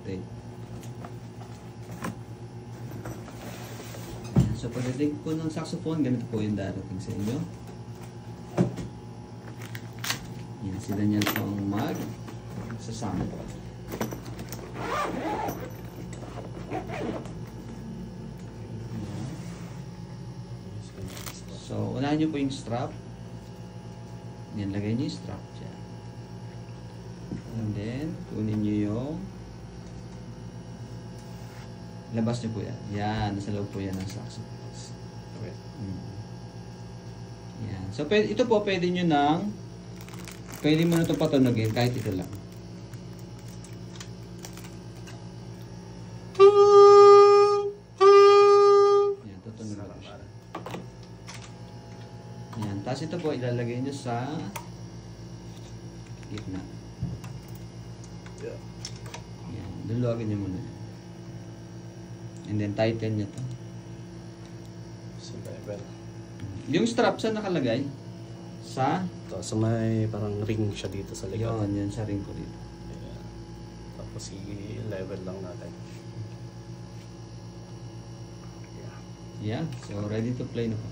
Okay. So pagdating po ng saxophone, ganito po yung darating sa inyo. Yan, sila niyan po ang mag-sasama. So, unahin nyo po yung strap. Yan, lagay nyo yung strap dyan. And then, kunin nyo yung labas nyo po yan. Yan, nasa loob po yan ng saxophone. Okay. Yan. So, ito po, pwede nyo pwede mo na ito patunogin kahit ito lang. Yan, tutunog ako siya. Yan. Tapos ito po, ilalagay nyo sa gitna. Yan. Duluwagin nyo muna. And then, tighten nyo ito. So, level. Yung strap, saan nakalagay? Sa? Ito, so may parang ring siya dito sa likod. Yun, sa ring ko dito. Ayan. Tapos i-level lang natin. Yeah, so ready to play na po.